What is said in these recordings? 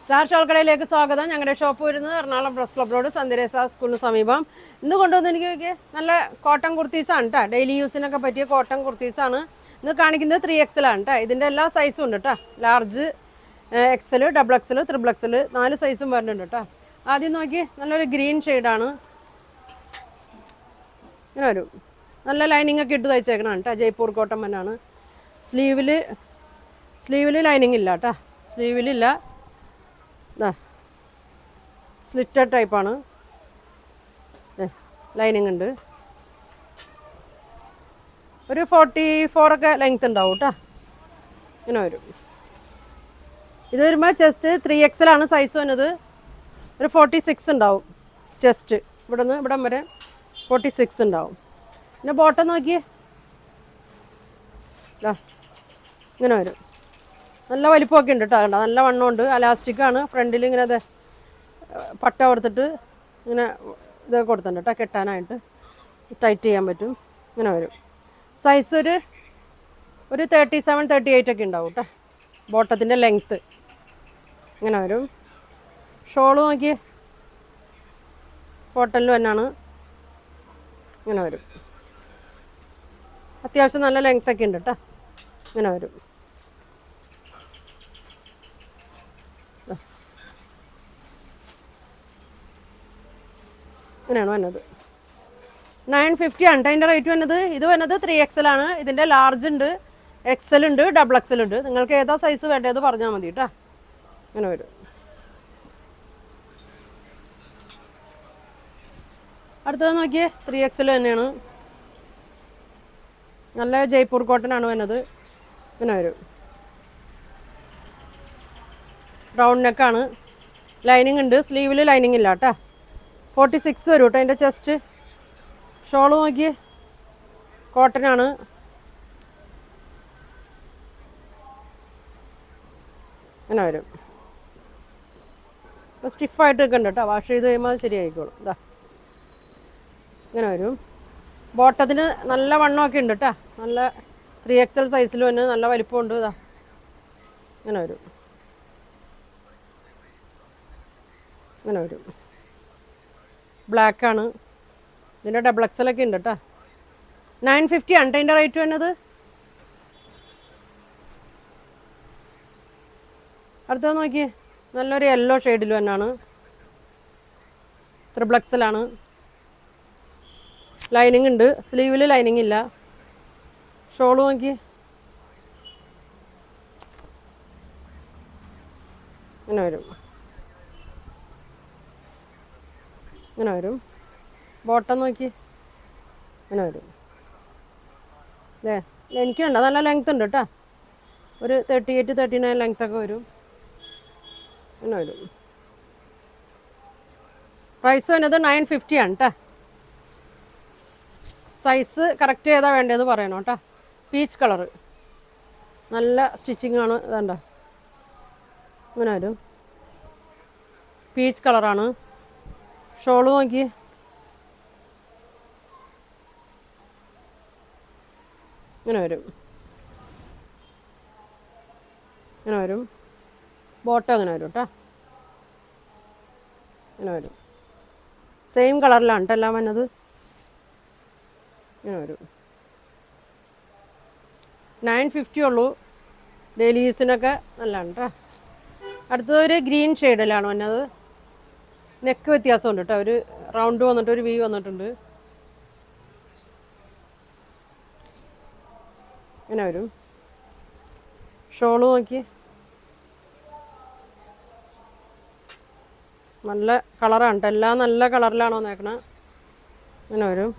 Star ഷോൾക്കടയിലേക്ക് സ്വാഗതം. ഞങ്ങളുടെ shop വരുന്നത് എറണാകുളം പ്രസ് ക്ലബ് റോഡ് സന്ധ്യരേസ സ്കൂളിന് സമീപം. ഇന്ന് കൊണ്ടുവന്ന് എനിക്ക് നല്ല കോട്ടൺ കുർത്തീസാണ് കേട്ടോ. ഡെയിലി യൂസിനൊക്കെ പറ്റിയ കോട്ടൺ കുർത്തീസാണ് ഇന്ന് കാണിക്കുന്നത്. 3XL ആണ് കേട്ടോ. ഇതിൻ്റെ എല്ലാ സൈസും ഉണ്ട് കേട്ടോ. ലാർജ്, XL, XXL, XXL 4 സൈസും വരുന്നുണ്ട് കേട്ടോ. ആദ്യം നോക്കി നല്ലൊരു ഗ്രീൻ ഷെയ്ഡാണ്. ഇങ്ങനെ വരും. നല്ല ലൈനിങ് ഒക്കെ ഇട്ട് തയ്ച്ചേക്കണം കേട്ടോ. ജയ്പൂർ കോട്ടൺ തന്നെയാണ്. സ്ലീവിൽ ലൈനിങ് ഇല്ല കേട്ടോ. സ്ലീവിലില്ല. സ്ലിറ്റഡ് ടൈപ്പാണ്. ലൈനിങ് ഉണ്ട്. ഒരു 44 ഒക്കെ ലെങ്ത് ഉണ്ടാവും കേട്ടോ. ഇങ്ങനെ വരും. ഇത് വരുമ്പോൾ ചെസ്റ്റ് 3XL ആണ് സൈസ് വന്നത്. ഒരു 46 ഉണ്ടാവും ചെസ്റ്റ്. ഇവിടെ നിന്ന് ഇവിടം വരെ 46 ഉണ്ടാവും. പിന്നെ ബോട്ടം നോക്കിയേ, ഇങ്ങനെ വരും. നല്ല വലിപ്പമൊക്കെ ഉണ്ട് കേട്ടോ. കണ്ടോ, നല്ല വണ്ണമുണ്ട്. അലാസ്റ്റിക്കാണ്. ഫ്രണ്ടിൽ ഇങ്ങനെ അത് പട്ട കൊടുത്തിട്ട് ഇങ്ങനെ ഇത് കൊടുത്തിട്ടുണ്ട് കേട്ടോ. കെട്ടാനായിട്ട് ടൈറ്റ് ചെയ്യാൻ പറ്റും. ഇങ്ങനെ വരും. സൈസ് ഒരു 37, 38 ഒക്കെ ഉണ്ടാവും കേട്ടോ. ബോട്ടത്തിൻ്റെ ലെങ്ത്ത് ഇങ്ങനെ വരും. ഷോള് നോക്കി കോട്ടണിൽ തന്നെയാണ്. ഇങ്ങനെ വരും. അത്യാവശ്യം നല്ല ലെങ്ത്തൊക്കെ ഉണ്ട് കേട്ടോ. ഇങ്ങനെ വരും. ഇങ്ങനെയാണ് വന്നത്. 950 ആണ് അതിൻ്റെ റേറ്റ് വന്നത്. ഇത് വന്നത് 3XL ആണ്. ഇതിൻ്റെ ലാർജ് ഉണ്ട്, XL ഉണ്ട്, XXL ഉണ്ട്. നിങ്ങൾക്ക് ഏതാ സൈസ് വേണ്ടത് പറഞ്ഞാൽ മതി കേട്ടോ. ഇങ്ങനെ വരും. അടുത്തത് നോക്കിയേ, 3XL തന്നെയാണ്. നല്ല ജയ്പൂർ കോട്ടൺ ആണ് വന്നത്. ഇങ്ങനെ വരും. റൗണ്ട് നെക്കാണ്. ലൈനിങ് ഉണ്ട്. സ്ലീവിൽ ലൈനിങ് ഇല്ല കേട്ടോ. 46 വരും കേട്ടോ അതിൻ്റെ ചെസ്റ്റ്. ഷോള് നോക്കിയേ, കോട്ടനാണ്. അങ്ങനെ വരും. ഇപ്പോൾ സ്റ്റിഫായിട്ട് നിൽക്കണ്ട കേട്ടോ. വാഷ് ചെയ്ത് കഴിയുമ്പോൾ ശരിയായിക്കോളും. ഇതാ ഇങ്ങനെ വരും. ബോട്ടത്തിന് നല്ല വണ്ണമൊക്കെ ഉണ്ട് കേട്ടോ. നല്ല 3XL സൈസിൽ തന്നെ നല്ല വലിപ്പമുണ്ട്. ഇതാ ഇങ്ങനെ വരും. ഇങ്ങനെ വരും. ബ്ലാക്കാണ്. ഇതിൻ്റെ XXL ഒക്കെ ഉണ്ട് കേട്ടോ. 950 ആണ് അതിൻ്റെ റേറ്റ് വരുന്നത്. അടുത്തത് നോക്കിയേ, നല്ലൊരു യെല്ലോ ഷെയ്ഡിൽ തന്നെയാണ്. XXL ആണ്. ലൈനിങ് ഉണ്ട്. സ്ലീവിൽ ലൈനിങ് ഇല്ല. ഷോള് നോക്കി ഇങ്ങനെ വരും. ഇങ്ങനെ വരും. ബോട്ടം നോക്കി ഇങ്ങനെ വരും. എനിക്കുണ്ട് നല്ല ലെങ്ത് ഉണ്ട് കേട്ടോ. ഒരു 38, 39 ലെങ്ത്തൊക്കെ വരും. ഇങ്ങനെ വരും. പ്രൈസ് വരുന്നത് 950 ആണ് കേട്ടോ. സൈസ് കറക്റ്റ് ചെയ്താൽ വേണ്ടതെന്ന് പറയണം കേട്ടോ. പീച്ച് കളറ് നല്ല സ്റ്റിച്ചിങ് ആണ്. ഇതാണ്ടോ ഇങ്ങനെ വരും. പീച്ച് കളറാണ്. ഷോള് നോക്കി ഇങ്ങനെ വരും. ഇങ്ങനെ വരും. ബോട്ടം അങ്ങനെ വരും കേട്ടോ. ഇങ്ങനെ വരും. സെയിം കളറിലാണ് കേട്ടോ എല്ലാം വന്നത്. ഇങ്ങനെ വരും. 950 ഉള്ളൂ. ഡെയിലി യൂസിനൊക്കെ നല്ലതാണ് കേട്ടോ. അടുത്തത് ഒരു ഗ്രീൻ ഷെയ്ഡിലാണ് വന്നത്. നെക്ക് വ്യത്യാസമുണ്ട് കേട്ടോ. ഒരു റൗണ്ട് വന്നിട്ട് ഒരു വി വന്നിട്ടുണ്ട്. ഇങ്ങനെ വരും. ഷോള് നോക്കി നല്ല കളറാണ് കേട്ടോ. എല്ലാം നല്ല കളറിലാണോ നോക്കണേ. ഇങ്ങനെ വരും.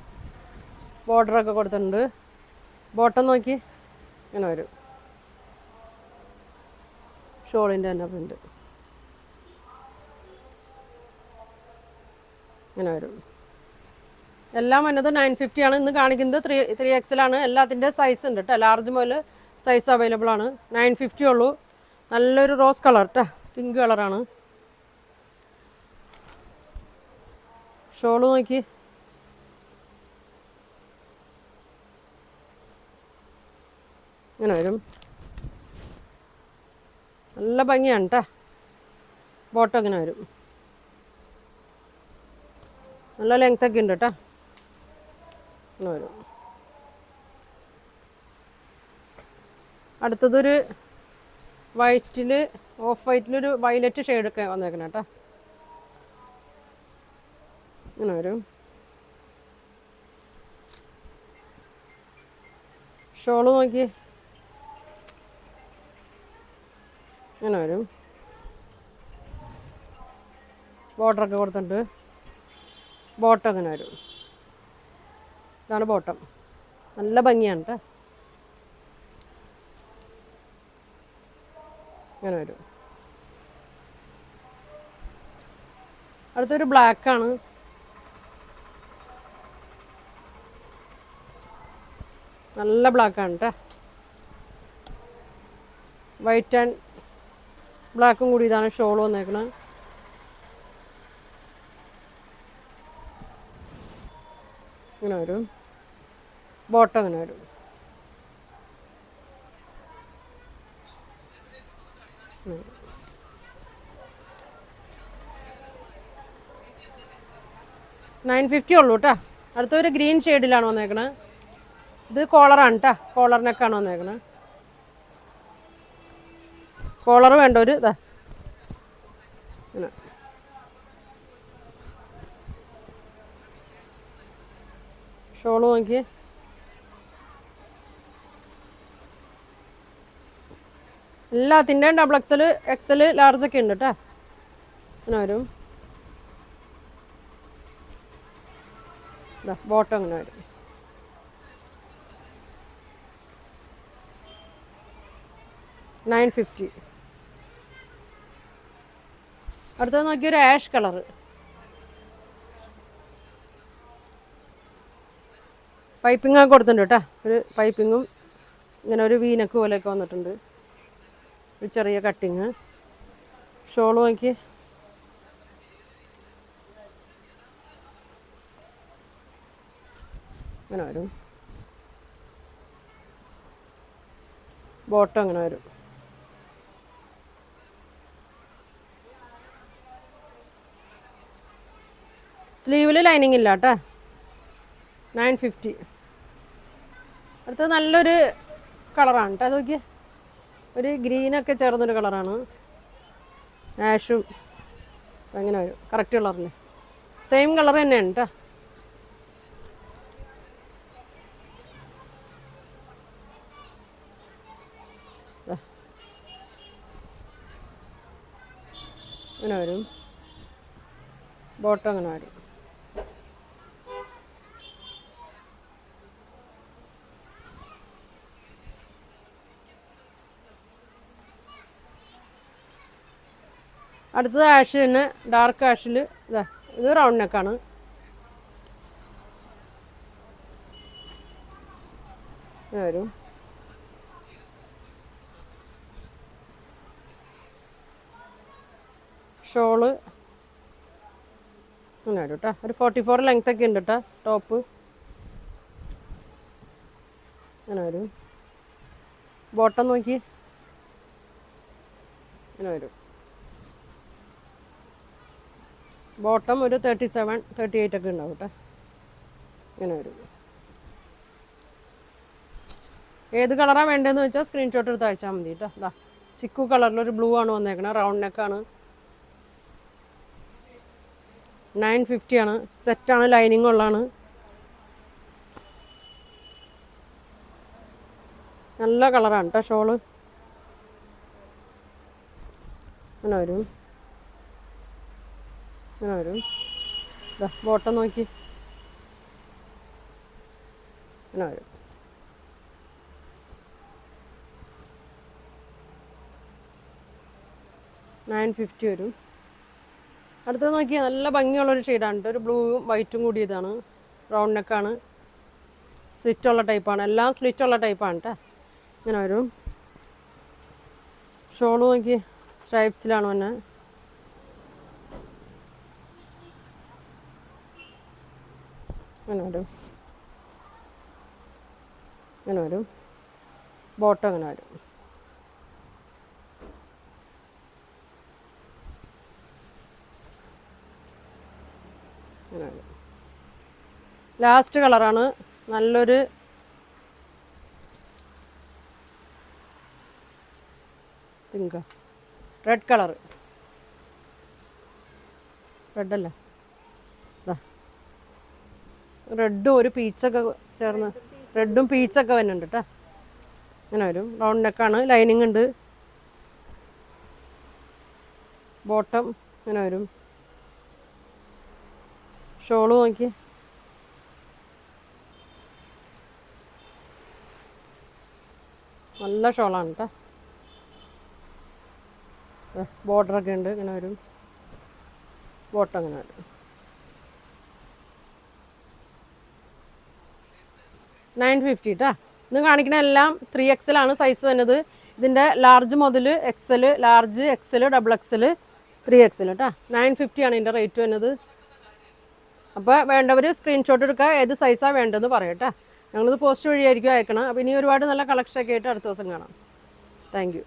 ബോർഡറൊക്കെ കൊടുത്തിട്ടുണ്ട്. ബോട്ടം നോക്കി ഇങ്ങനെ വരും. ഷോളിൻ്റെ തന്നെ പ്രിൻ്റ് ഇങ്ങനെ വരും. എല്ലാം വന്നത് 950 ആണ്. ഇന്ന് കാണിക്കുന്നത് 3XL ആണ്. എല്ലാത്തിൻ്റെ സൈസ് ഉണ്ട് കേട്ടോ. ലാർജ് മുതൽ സൈസ് അവൈലബിൾ ആണ്. 950 ഉള്ളൂ. നല്ലൊരു റോസ് കളർ കേട്ടോ. പിങ്ക് കളറാണ്. ഷോള് നോക്കി ഇങ്ങനെ വരും. നല്ല ഭംഗിയാണ് കേട്ടോ. ബോട്ടം ഇങ്ങനെ വരും. നല്ല ലെങ്ത്തൊക്കെ ഉണ്ട് കേട്ടോ. ഇങ്ങനെ വരും. അടുത്തതൊരു വൈറ്റിൽ, ഓഫ് വൈറ്റിലൊരു വയലറ്റ് ഷെയ്ഡൊക്കെ വന്നേക്കണം കേട്ടോ. ഇങ്ങനെ വരും. ഷോള് നോക്കി ഇങ്ങനെ വരും. ബോർഡറൊക്കെ കൊടുത്തിട്ടുണ്ട്. ബോട്ടം ഇങ്ങനെ വരും. ഇതാണ് ബോട്ടം. നല്ല ഭംഗിയാണ് കേട്ടോ. ഇങ്ങനെ വരും. അടുത്തൊരു ബ്ലാക്കാണ്. നല്ല ബ്ലാക്കാണ് കേട്ടോ. വൈറ്റ് ആൻഡ് ബ്ലാക്കും കൂടി ഇതാണ് ഷോൾ വന്നേക്കണത്. ഇങ്ങനെ വരും. ബോട്ടം ഇങ്ങനെ വരും. $950 ഉള്ളൂ കേട്ടോ. അടുത്തൊരു ഗ്രീൻ ഷെയ്ഡിലാണ് വന്നേക്കണത്. ഇത് കോളറാണ് കേട്ടോ. കോളർ നെക്കാണ് വന്നേക്കണത്. കോളർ വേണ്ട ഒരു ഇതാ ഇങ്ങനെ. ഷോള് നോക്കി. എല്ലാത്തിൻ്റെ ഡബിൾ എക്സൽ, എക്സൽ, ലാർജൊക്കെ ഉണ്ട് കേട്ടോ. ഇങ്ങനെ വരും. ബോട്ടം ഇങ്ങനെ വരും. $950. അടുത്തത് നോക്കിയൊരു ആഷ് കളറ്. പൈപ്പിംഗ് ഒക്കെ കൊടുത്തിട്ടുണ്ട് കേട്ടോ. ഒരു പൈപ്പിങ്ങും ഇങ്ങനെ ഒരു വീനക്ക് പോലെയൊക്കെ വന്നിട്ടുണ്ട്. ഒരു ചെറിയ കട്ടിങ്. ഷോള് നോക്കി. ഇങ്ങനെ വരും. ബോട്ടം ഇങ്ങനെ വരും. സ്ലീവിൽ ലൈനിങ് ഇല്ല കേട്ടോ. $950. അടുത്തത് നല്ലൊരു കളറാണ് കേട്ടോ. അത് നോക്കിയേ, ഒരു ഗ്രീനൊക്കെ ചേർന്നൊരു കളറാണ്. ആഷും അങ്ങനെ വരും. കറക്റ്റ് കളറിന് സെയിം കളർ തന്നെയാണ് കേട്ടോ. അങ്ങനെ വരും. ബോട്ടം അങ്ങനെ വരും. അടുത്തത് ആഷ് തന്നെ, ഡാർക്ക് ആഷിൽ. ഇതാ ഇത് റൗണ്ട് നെക്കാണ്. വരും. ഷോള് അങ്ങനെ വരും കേട്ടോ. ഒരു 44 ലെങ്ത്തൊക്കെ ഉണ്ട് കേട്ടോ ടോപ്പ്. അങ്ങനെ വരും. ബോട്ടം നോക്കി. അങ്ങനെ വരും. ബോട്ടം ഒരു 37, 38 ഒക്കെ ഉണ്ടാവും കേട്ടോ. ഇങ്ങനെ വരും. ഏത് കളറാണ് വേണ്ടതെന്ന് വെച്ചാൽ സ്ക്രീൻഷോട്ട് എടുത്ത് അയച്ചാൽ മതി കേട്ടോ. അതാ ചിക്കു കളറിലൊരു ബ്ലൂ ആണ് വന്നേക്കണത്. റൗണ്ട് നെക്കാണ്. $950 ആണ്. സെറ്റാണ്, ലൈനിങ് ഉള്ളതാണ്. നല്ല കളറാണ് കേട്ടോ ഷോള്. അങ്ങനെ വരും. അങ്ങനെ വരും. ഇതാ ബോട്ടം നോക്കി. അങ്ങനെ വരും. $950 വരും. അടുത്തത് നോക്കിയാൽ നല്ല ഭംഗിയുള്ളൊരു ഷെയ്ഡാണ് കേട്ടോ. ഒരു ബ്ലൂവും വൈറ്റും കൂടി ഇതാണ്. റൗണ്ട് നെക്കാണ്. സ്ലിറ്റുള്ള ടൈപ്പാണ്. എല്ലാം സ്ലിറ്റുള്ള ടൈപ്പാണ് കേട്ടോ. ഇങ്ങനെ വരും. ഷോള് നോക്കി. സ്ട്രൈപ്സിലാണ് വന്നെ. അങ്ങനെ വരും. അങ്ങനെ വരും. ബോട്ടം അങ്ങനെ വരും. ഇങ്ങനെ വരും. ലാസ്റ്റ് കളറാണ് നല്ലൊരു പിങ്ക് റെഡ് കളർ. റെഡല്ലേ, റെഡും ഒരു പീച്ചൊക്കെ ചേർന്ന്, റെഡും പീച്ചൊക്കെ വരുന്നുണ്ട് കേട്ടോ. ഇങ്ങനെ വരും. റൗണ്ട് നെക്കാണ്, ലൈനിങ് ഉണ്ട്. ബോട്ടം ഇങ്ങനെ വരും. ഷോള് നോക്കി, നല്ല ഷോളാണ് കേട്ടോ. ബോർഡറൊക്കെ ഉണ്ട്, ഇങ്ങനെ വരും. ബോട്ടം ഇങ്ങനെ വരും. 950 കേട്ടോ. ഇന്ന് കാണിക്കുന്ന എല്ലാം 3XL ആണ് സൈസ് വരുന്നത്. ഇതിൻ്റെ ലാർജ് മുതൽ XL, large, XL, XXL, 3XL കേട്ടോ. 950 ആണ് ഇതിൻ്റെ റേറ്റ് വരുന്നത്. അപ്പോൾ വേണ്ടവർ സ്ക്രീൻഷോട്ട് എടുക്കുക, ഏത് സൈസാണ് വേണ്ടതെന്ന് പറയട്ടെ. ഞങ്ങളിത് പോസ്റ്റ് വഴിയായിരിക്കും അയക്കണം. അപ്പോൾ ഇനി ഒരുപാട് നല്ല കളക്ഷനൊക്കെ ആയിട്ട് അടുത്ത ദിവസം കാണാം. Thank you.